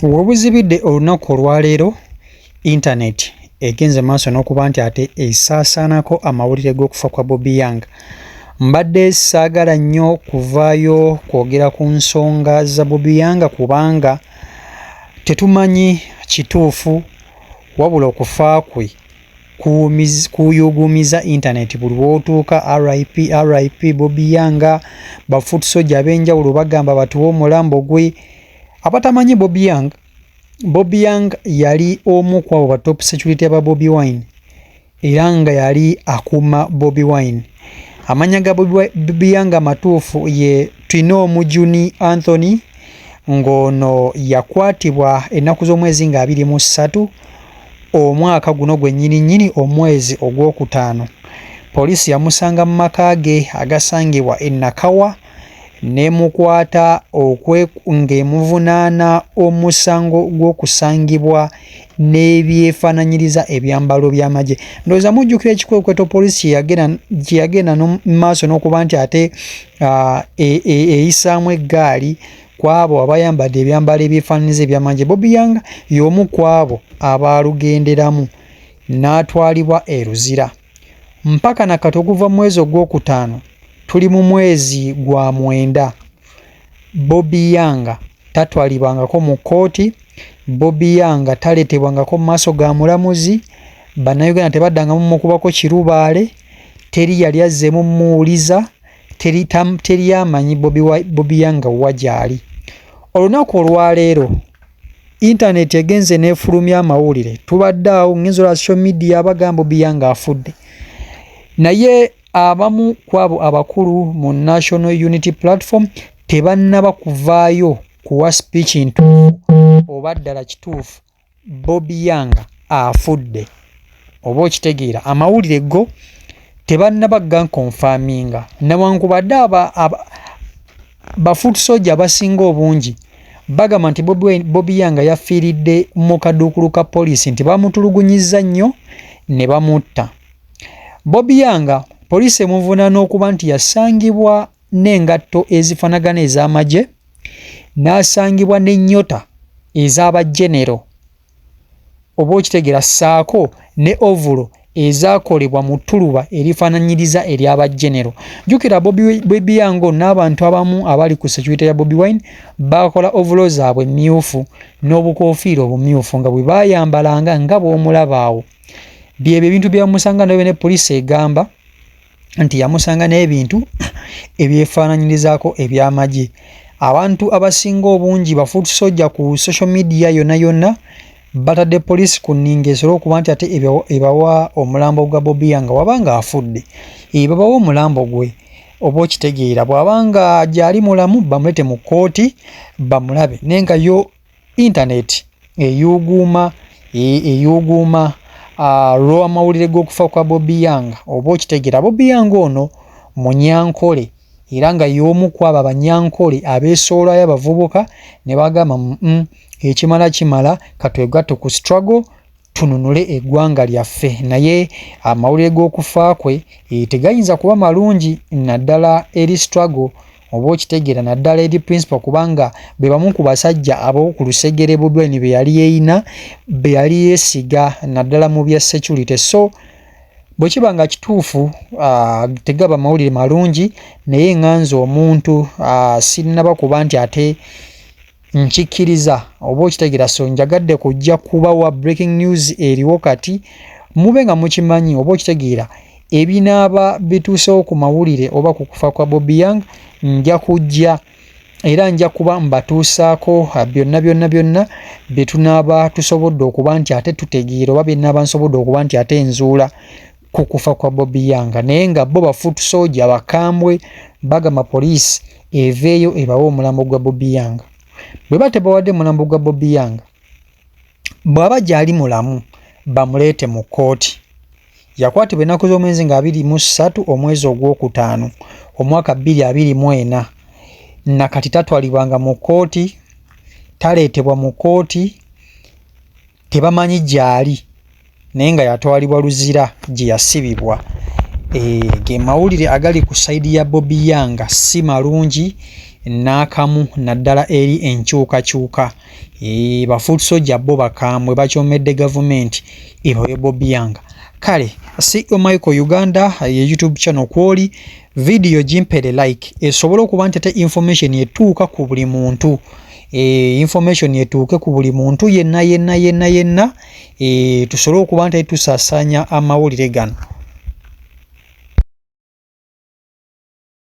Wobuzibidde olunaku olwaleero internet egenze maaso n'okuba nti ate esaasaanako amawulire g'okufa kwa Bobby Young. Mbadde saagala nnyo kuvaayo kwogera ku nsonga za Bobby Young kubanga tetumanyi kituufu, wabula okufa kwe kuyuguumiza internet buli lw'otuuka RIP Bobby Young. Bafoot Soldier ab'enjawulo bagamba batuwe omulambo gwe. Abatamanyi Bobby Young yali omu ku abo ba top security aba Bobi Wine era nga yali akuuma Bobi Wine. Amanya ga Bobby Young amatuufu ye Tino Mujuni Anthony, ng'ono yakwatibwa ennaku z'omwezi nga 23 omwaka guno gwennyini omwezi ogwokutaano. Poliisi yamusanga mu maka ge agasangibwa e Nakawa n'emukwata ng'emuvunaana omusango gw'okusangibwa n'ebyefaananyiriza ebyambalo by'amagye. Ndowooza mujjukira ekikwekweto poliisi gye yagenda mu maaso n'okuba nti ate eyisaamu eggaali ku abo abayambadde ebyambalo ebyefaananyiriza eby'amagye. Bobby Young y'omu ku abo abaalugenderamu n'atwalibwa e Luzira. Mpaka na kati okuva mu mwezi ogwokutaano tuli mu mwezi gwa 9. Bobby Young tatwalibwangako mu kkooti. Bobby Young taleetebwangako mu maaso ga mulamuzi. Bannayuganda tebaddangamu mukubako kirubaale. Teri yali azzeemu muwuliza. Teri amanyi Bobby Young wa gy'ali. Olunaku olwaleero internet egenze n'efulumya amawulire. Tubadde awo ngenzo lwa social media abagamba Bobby Young afudde. Naye abamu ku abo abakulu mu National Unity Platform tebannaba kuvaayo kuwa speech ntuufu oba ddala kituufu Bobby Young afudde oba okitegeera. Amawulire go tebannaba gankonfaminga newankubadde Bafoot Soldier abasinga obungi bagamba nti Bobby Young yafiiridde mu kaduukulu ka poliisi nti bamutulugunyizza nnyo ne bamutta. Bobby Young poliisi emuvunaana okuba nti yasangibwa n'engatto ezifanagana ez'amagye, n'asangibwa n'ennyota ez'abajenero oba okitegeera, ssaako ne ovulo ezaakolebwa mu ttuluba erifaananyiriza ery'abajenero. Jjukira Bobby Young n'abantu abamu abali ku security ya Bobi Wine baakola ovulo zaabwe mmyufu n'obukoofiira obumyufu nga bwe baayambalanga nga bw'omulaba awo. Byebyo ebintu byamusanga nayo ne poliisi egamba nti yamusanga n'ebintu ebyefaananyirizaako eby'amagye. Abantu abasinga obungi Bafoot Soldier ku social media yonna batadde poliisi ku nninga esobola okuba nti ate ebawa omulambo gwa Bobby Young wabanga afudde. Babawa omulambo gwe oba okitegeera, bw'abanga gyali mulamu bamulete mu kkooti bamulabe. Naye nga yo internet eyuuguuma lw'amawulire g'okufa kwa Bobby Young oba okitegeera. Bobby Young ono munyankole era nga y'omu ku abo abanyankole abeesoolayo abavubuka ne bagamba ekimala kimala katwegatte ku struggle tununule eggwanga lyaffe. Naye amawulire g'okufa kwe tegayinza kuba malungi naddala eri struggle oba okitegeera naddala eri principal, kubanga be bamu ku basajja ab'oku lusegere Bobi Wine be yali yeeyina, be yali yeesiga naddala mu bya security. So bwe kiba nga kituufu tegaba mawulire malungi, naye nganze omuntu sinnaba kuba nti ate nkikkiriza oba okitegeera. So njagadde kujja kubawa breaking news eriwo kati mube nga mukimanyi oba okitegeera ebinaaba bituusewo ku mawulire oba ku kufa kwa Bobby Young. Nja kujja era nja kuba mbatuusaako byonna bye tunaaba tusobodde okuba nti ate tutegeera oba bye naaba nsobodde okuba nti ate nzuula ku kufa kwa Bobby Young. Naye nga bo Bafoot Soldier abakambwe bagamba poliisi eveeyo ebawa omulambo gwa Bobby Young. Bwe batebawadde mulambo gwa Bobby Young, bw'aba gyali mulamu bamuleete mu kkooti. Yakwatibwa ennaku z'omwezi nga 23 omwezi ogwokutaano omwaka 2024. Nakati tatwalibwanga mu kkooti, taleetebwa mu kkooti, tebamanyi gy'ali, naye nga yatwalibwa Luzira gye yasibibwa. Ge mawulire agali ku sayidi ya Bobby Young si malungi n'akamu naddala eri enkyukakyuka. Bafuuti Soldier bo bakambwe bakyomedde gavumenti ebawe Bobby Yang. Kale CEO Michael Uganda ye YouTube channel kwoli video jimpere like esobola okuba ntete information yetuuka ku buli muntu. Information yetuuke ku buli muntu yenna tusobole okuba nti tusasanya amawulire gano.